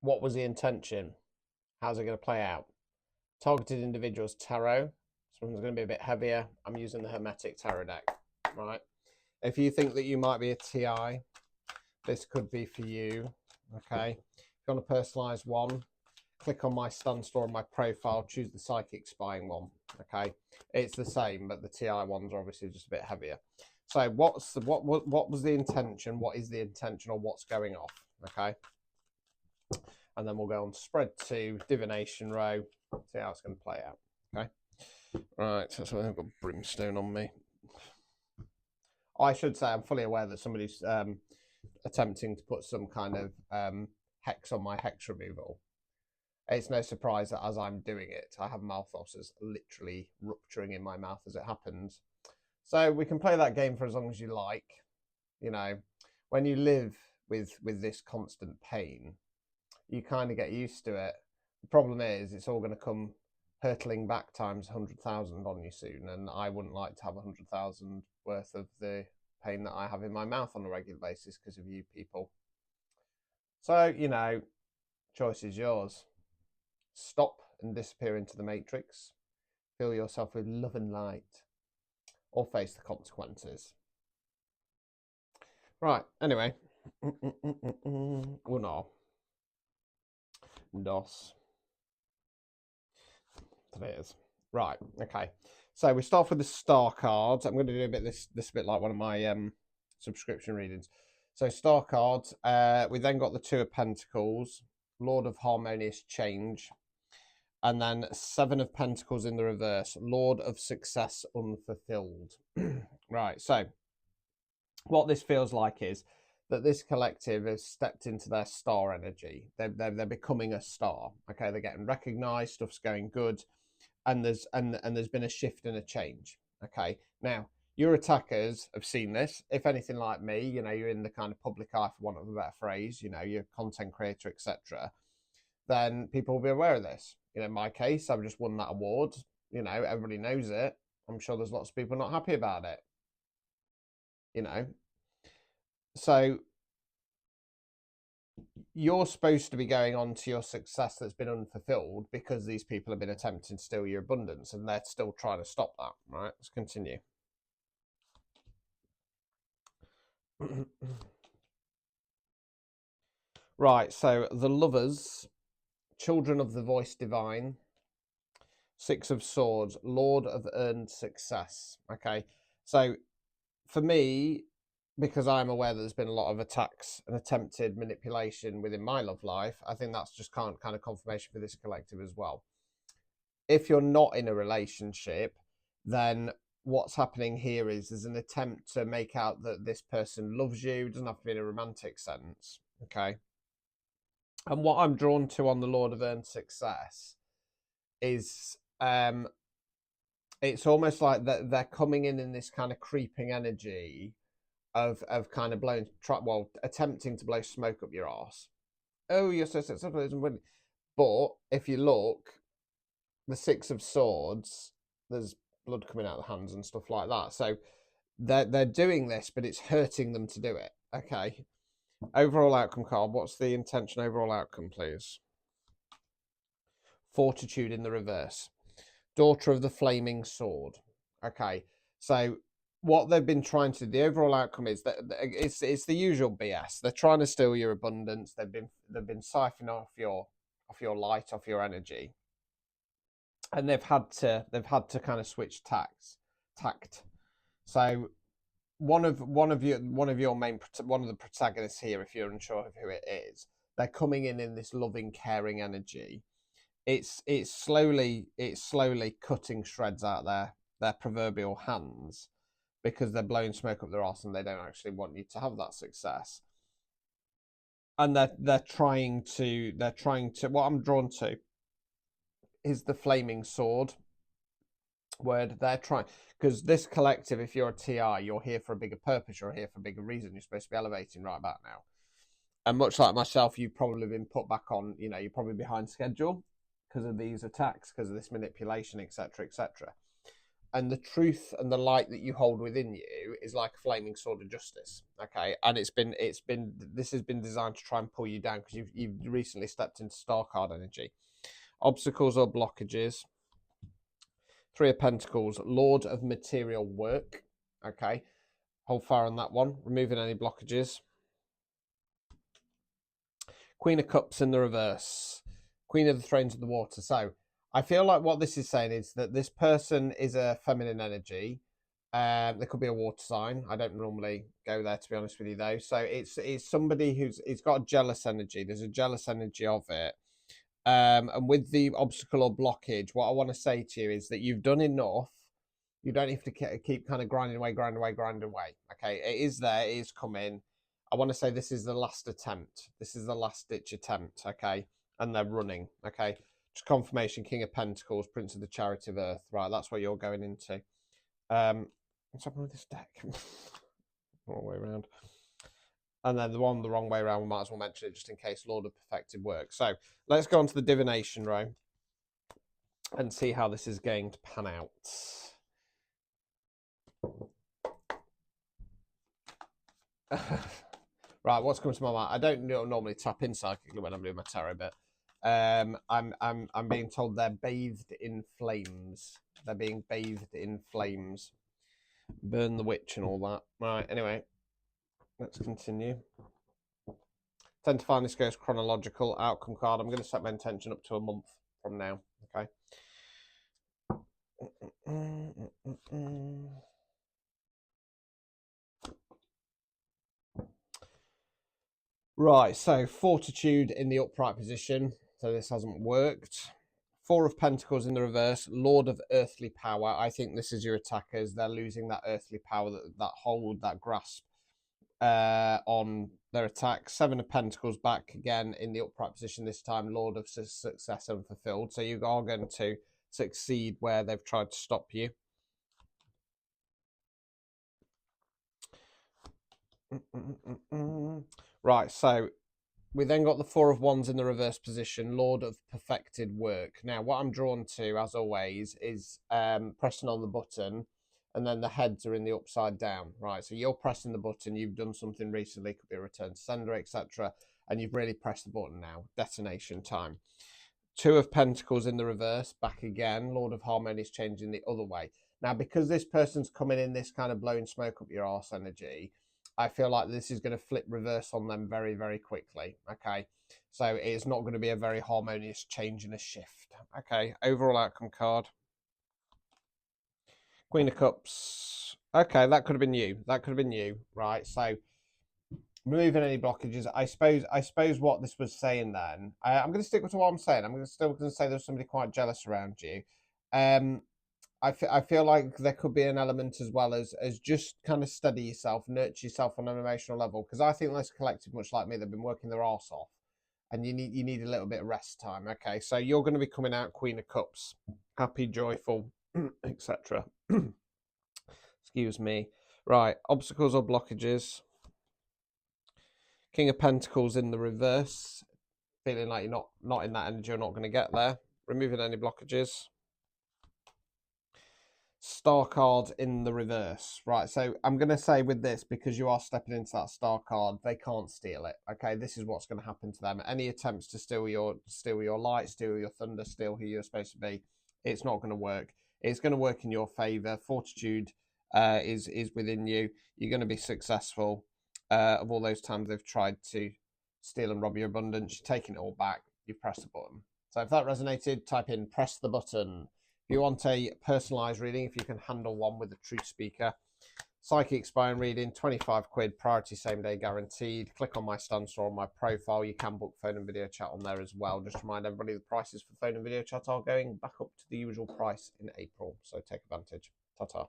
What was the intention? How's it going to play out? Targeted individuals tarot. This one's going to be a bit heavier. I'm using the Hermetic Tarot deck, right? If you think that you might be a TI, this could be for you, okay? If you want to personalize one, click on my stand store on my profile, choose the Psychic Spying one, okay? It's the same, but the TI ones are obviously just a bit heavier. So what was the intention? What is the intention, or what's going off, okay? And then we'll go on to spread 2, divination row, see how it's going to play out, okay? Right, so I've got brimstone on me. I should say I'm fully aware that somebody's attempting to put some kind of hex on my hex removal. It's no surprise that as I'm doing it, I have mouth ulcers literally rupturing in my mouth as it happens. So we can play that game for as long as you like. You know, when you live with this constant pain, you kind of get used to it. The problem is it's all going to come hurtling back times 100,000 on you soon, and I wouldn't like to have 100,000 worth of the pain that I have in my mouth on a regular basis because of you people. So, you know, choice is yours. Stop and disappear into the matrix. Fill yourself with love and light, or face the consequences. Right, anyway. Uno. Dos. Tres. Right, okay. So we start with the star cards. I'm going to do a bit this a bit like one of my subscription readings. So star cards. We then got the 2 of Pentacles, Lord of Harmonious Change, and then 7 of Pentacles in the reverse, Lord of Success Unfulfilled. Right, so what this feels like is that this collective has stepped into their star energy. They're becoming a star. Okay, they're getting recognized, stuff's going good, and there's been a shift and a change. Okay, now your attackers have seen this. If anything like me, you know, you're in the kind of public eye, for want of a better phrase, you know, you're a content creator, etc., then people will be aware of this. You know, in my case, I've just won that award. You know, everybody knows it. I'm sure there's lots of people not happy about it. You know, so you're supposed to be going on to your success that's been unfulfilled because these people have been attempting to steal your abundance, and they're still trying to stop that. Right, let's continue. Right, so the Lovers, Children of the Voice Divine, 6 of Swords, Lord of Earned Success. Okay, so for me, because I'm aware that there's been a lot of attacks and attempted manipulation within my love life, I think that's just kind of confirmation for this collective as well. If you're not in a relationship, then what's happening here is there's an attempt to make out that this person loves you. It doesn't have to be in a romantic sense, okay? And what I'm drawn to on the Lord of Earned Success is it's almost like that they're coming in this kind of creeping energy of kind of blowing, attempting to blow smoke up your arse. Oh, you're so successful. But if you look, the 6 of Swords, there's blood coming out of the hands and stuff like that. So they're doing this, but it's hurting them to do it. Okay. Overall outcome card. What's the intention? Overall outcome, please. Fortitude in the reverse. Daughter of the Flaming Sword. Okay. So what they've been trying to, the overall outcome is that it's the usual BS. They're trying to steal your abundance. They've been siphoning off your light, off your energy, and they've had to kind of switch tact. So one of the protagonists here, if you're unsure of who it is, they're coming in this loving, caring energy. It's slowly cutting shreds out their proverbial hands, because they're blowing smoke up their arse and they don't actually want you to have that success. And they're trying to what I'm drawn to is the flaming sword word. They're trying, because this collective, if you're a TI, you're here for a bigger purpose, you're here for a bigger reason, you're supposed to be elevating right about now. And much like myself, you've probably been put back on, you know, you're probably behind schedule because of these attacks, because of this manipulation, etc., etc. and the truth and the light that you hold within you is like a flaming sword of justice. Okay, and this has been designed to try and pull you down because you've recently stepped into star card energy. Obstacles or blockages. Three of Pentacles, Lord of Material Work. Okay, hold fire on that one. Removing any blockages. Queen of Cups in the reverse. Queen of the Thrones of the Water. So I feel like what this is saying is that this person is a feminine energy. There could be a water sign. I don't normally go there, to be honest with you, though. So it's somebody it's got a jealous energy. There's a jealous energy of it. And with the obstacle or blockage, what I want to say to you is that you've done enough. You don't have to keep kind of grinding away. Okay, it is there. It is coming. I want to say this is the last attempt. This is the last ditch attempt. Okay, and they're running. Okay, just confirmation. King of Pentacles, Prince of the Chariot of Earth. Right, that's what you're going into. What's happening with this deck? Wrong way around. And then the one the wrong way around, we might as well mention it just in case. Lord of Perfected Work. So let's go on to the divination row and see how this is going to pan out. Right, what's coming to my mind? I don't normally tap in psychically when I'm doing my tarot, but I'm being told they're bathed in flames. They're being bathed in flames. Burn the witch and all that. Right, anyway, let's continue. Tend to find this goes chronological outcome card. I'm going to set my intention up to a month from now. Okay. Right, so Fortitude in the upright position. So this hasn't worked. Four of Pentacles in the reverse. Lord of Earthly Power. I think this is your attackers. They're losing that earthly power, that hold, that grasp on their attack. Seven of Pentacles back again in the upright position this time. Lord of Success Unfulfilled. So you are going to succeed where they've tried to stop you. Right, so we then got the Four of Wands in the reverse position, Lord of Perfected Work. Now, what I'm drawn to, as always, is pressing on the button, and then the heads are in the upside down, right? So you're pressing the button, you've done something recently, could be a return to sender, etc., and you've really pressed the button now, detonation time. Two of Pentacles in the reverse, back again, Lord of Harmony is changing the other way. Now, because this person's coming in this kind of blowing smoke up your arse energy, I feel like this is going to flip reverse on them very, very quickly. Okay, so it's not going to be a very harmonious change and a shift. Okay, overall outcome card. Queen of Cups. Okay, that could have been you. That could have been you, right? So removing any blockages. I suppose what this was saying then. I'm going to stick with what I'm saying. I'm still going to say there's somebody quite jealous around you. I feel like there could be an element as well as just kind of study yourself, nurture yourself on an emotional level. Because I think this collective, much like me, they've been working their arse off, and you need a little bit of rest time. Okay, so you're going to be coming out Queen of Cups, happy, joyful, etc. Excuse me. Right, obstacles or blockages. King of Pentacles in the reverse, feeling like you're not in that energy, you're not going to get there. Removing any blockages. Star card in the reverse. Right, so I'm going to say with this, because you are stepping into that star card, they can't steal it. Okay, this is what's going to happen to them. Any attempts to steal your light, steal your thunder, steal who you're supposed to be, it's not going to work. It's going to work in your favor. Fortitude is within you. You're going to be successful. Of all those times they've tried to steal and rob your abundance, you're taking it all back. You've pressed the button. So if that resonated, type in press the button. If you want a personalised reading, if you can handle one with a truth speaker, psychic spine reading, 25 quid, priority same day guaranteed. Click on my stand store on my profile. You can book phone and video chat on there as well. Just to remind everybody, the prices for phone and video chat are going back up to the usual price in April. So take advantage. Ta-ta.